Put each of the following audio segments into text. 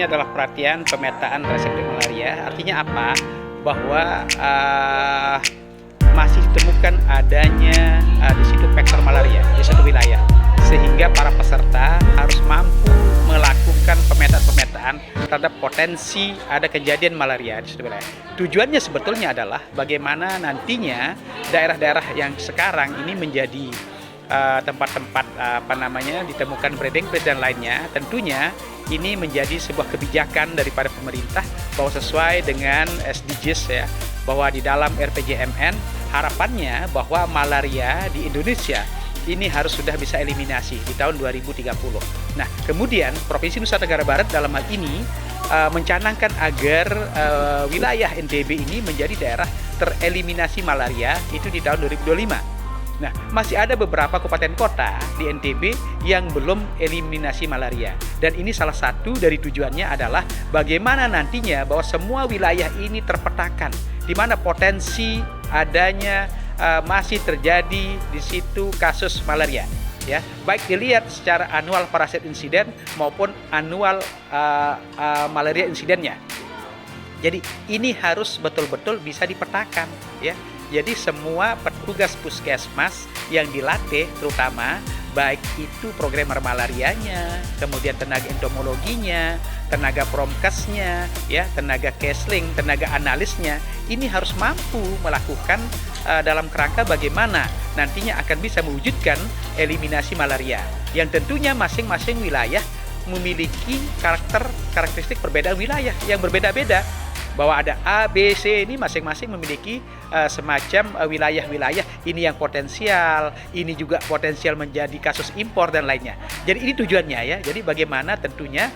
ini adalah pelatihan pemetaan reseptif malaria. Artinya apa? Bahwa masih ditemukan adanya di situ vektor malaria di suatu wilayah, sehingga para peserta harus mampu melakukan pemetaan terhadap potensi ada kejadian malaria di suatu wilayah. Tujuannya sebetulnya adalah bagaimana nantinya daerah-daerah yang sekarang ini menjadi tempat-tempat ditemukan breeding place dan lainnya, tentunya ini menjadi sebuah kebijakan daripada pemerintah bahwa sesuai dengan SDGs ya, bahwa di dalam RPJMN harapannya bahwa malaria di Indonesia ini harus sudah bisa eliminasi di tahun 2030. Nah, kemudian Provinsi Nusa Tenggara Barat dalam hal ini mencanangkan agar wilayah NTB ini menjadi daerah tereliminasi malaria itu di tahun 2025. Nah, masih ada beberapa kabupaten kota di NTB yang belum eliminasi malaria. Dan ini salah satu dari tujuannya adalah bagaimana nantinya bahwa semua wilayah ini terpetakan, di mana potensi adanya masih terjadi di situ kasus malaria. Ya, baik dilihat secara annual parasit insiden maupun annual malaria insidennya. Jadi ini harus betul-betul bisa dipetakan, ya. Jadi semua petugas puskesmas yang dilatih terutama baik itu programmer malarianya, kemudian tenaga entomologinya, tenaga promkesnya, ya, tenaga kesling, tenaga analisnya, ini harus mampu melakukan dalam kerangka bagaimana nantinya akan bisa mewujudkan eliminasi malaria. Yang tentunya masing-masing wilayah memiliki karakteristik perbedaan wilayah yang berbeda-beda. Bahwa ada A, B, C ini masing-masing memiliki semacam wilayah-wilayah ini yang potensial, ini juga potensial menjadi kasus impor dan lainnya. Jadi ini tujuannya ya. Jadi bagaimana tentunya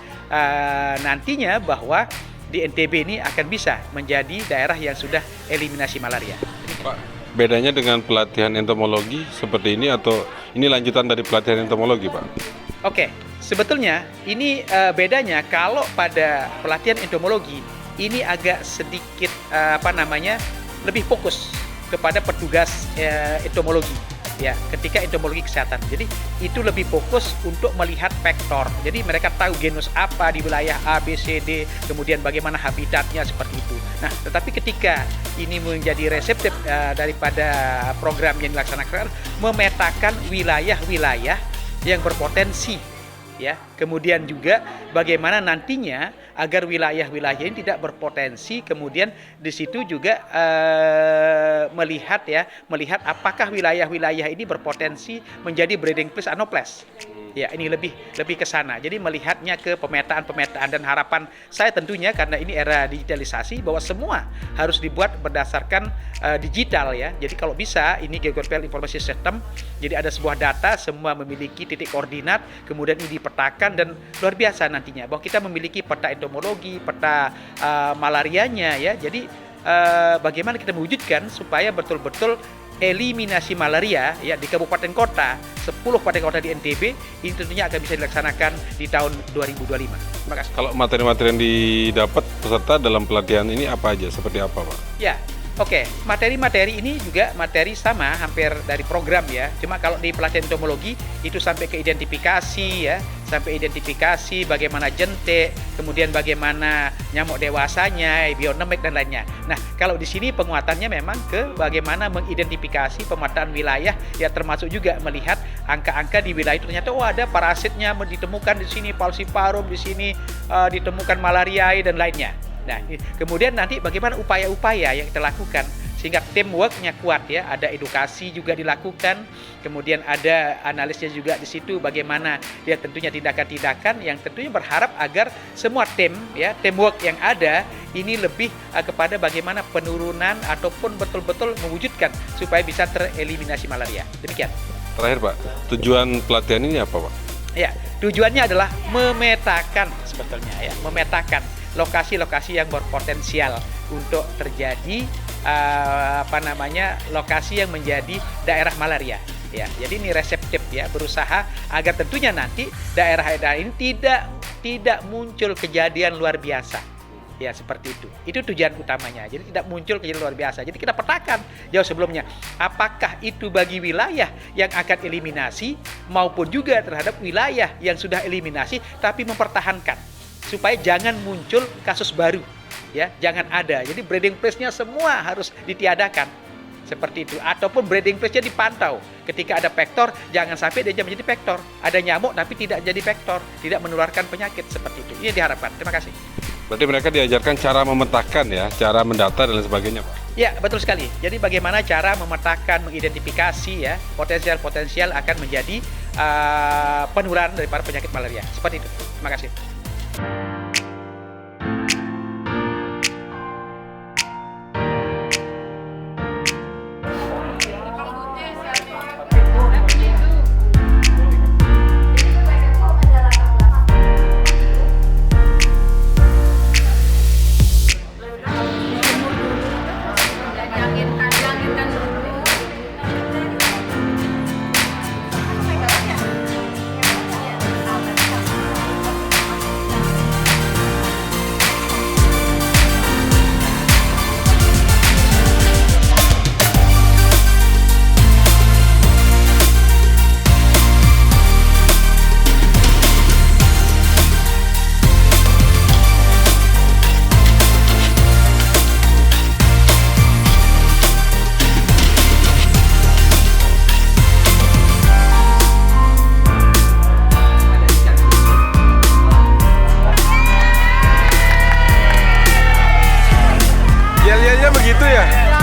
nantinya bahwa di NTB ini akan bisa menjadi daerah yang sudah eliminasi malaria. Pak, bedanya dengan pelatihan entomologi seperti ini atau ini lanjutan dari pelatihan entomologi, Pak? Oke, sebetulnya ini bedanya kalau pada pelatihan entomologi ini agak sedikit lebih fokus kepada petugas entomologi ya, ketika entomologi kesehatan. Jadi itu lebih fokus untuk melihat vektor. Jadi mereka tahu genus apa di wilayah A, B, C, D, kemudian bagaimana habitatnya seperti itu. Nah, tetapi ketika ini menjadi reseptif daripada program yang dilaksanakan, memetakan wilayah-wilayah yang berpotensi ya, kemudian juga bagaimana nantinya agar wilayah-wilayah ini tidak berpotensi, kemudian di situ juga melihat apakah wilayah-wilayah ini berpotensi menjadi breeding place anopheles. Ya, ini lebih ke sana. Jadi melihatnya ke pemetaan dan harapan saya tentunya karena ini era digitalisasi bahwa semua harus dibuat berdasarkan digital ya. Jadi kalau bisa ini Geographical Information System. Jadi ada sebuah data semua memiliki titik koordinat, kemudian ini dipetakan dan luar biasa nantinya bahwa kita memiliki peta entomologi, peta malarianya ya. Jadi bagaimana kita mewujudkan supaya betul-betul eliminasi malaria ya di kabupaten kota, 10 kabupaten kota di NTB ini tentunya akan bisa dilaksanakan di tahun 2025. Terima kasih. Kalau materi-materi yang didapat peserta dalam pelatihan ini apa aja, seperti apa, Pak? Ya, oke. Materi-materi ini juga materi sama hampir dari program ya. Cuma kalau di pelatihan entomologi itu sampai ke identifikasi ya, sampai identifikasi bagaimana jentik, kemudian bagaimana nyamuk dewasanya, bionemik dan lainnya. Nah, kalau di sini penguatannya memang ke bagaimana mengidentifikasi pemetaan wilayah ya, termasuk juga melihat angka-angka di wilayah itu ternyata ada parasitnya ditemukan di sini, falciparum di sini ditemukan malariae dan lainnya. Nah, kemudian nanti bagaimana upaya-upaya yang kita lakukan sehingga teamwork-nya kuat ya, ada edukasi juga dilakukan, kemudian ada analisnya juga di situ bagaimana ya tentunya tindakan-tindakan yang tentunya berharap agar semua tim ya, teamwork yang ada ini lebih kepada bagaimana penurunan ataupun betul-betul mewujudkan supaya bisa tereliminasi malaria. Demikian. Terakhir, Pak, tujuan pelatihan ini apa, Pak? Ya, tujuannya adalah memetakan sebetulnya ya, memetakan lokasi-lokasi yang berpotensial untuk terjadi lokasi yang menjadi daerah malaria ya. Jadi ini reseptif ya, berusaha agar tentunya nanti daerah-daerah ini tidak muncul kejadian luar biasa ya, seperti itu. Itu tujuan utamanya. Jadi tidak muncul kejadian luar biasa. Jadi kita petakan jauh sebelumnya apakah itu bagi wilayah yang akan eliminasi maupun juga terhadap wilayah yang sudah eliminasi tapi mempertahankan supaya jangan muncul kasus baru, ya, jangan ada. Jadi breeding place-nya semua harus ditiadakan seperti itu, ataupun breeding place-nya dipantau. Ketika ada vektor, jangan sampai dia menjadi vektor. Ada nyamuk tapi tidak jadi vektor, tidak menularkan penyakit seperti itu. Ini diharapkan. Terima kasih. Berarti mereka diajarkan cara memetakan ya, cara mendata dan lain sebagainya, Pak. Ya, betul sekali. Jadi bagaimana cara memetakan, mengidentifikasi ya potensial-potensial akan menjadi penularan daripada penyakit malaria. Seperti itu. Terima kasih. Yel-yelnya begitu ya?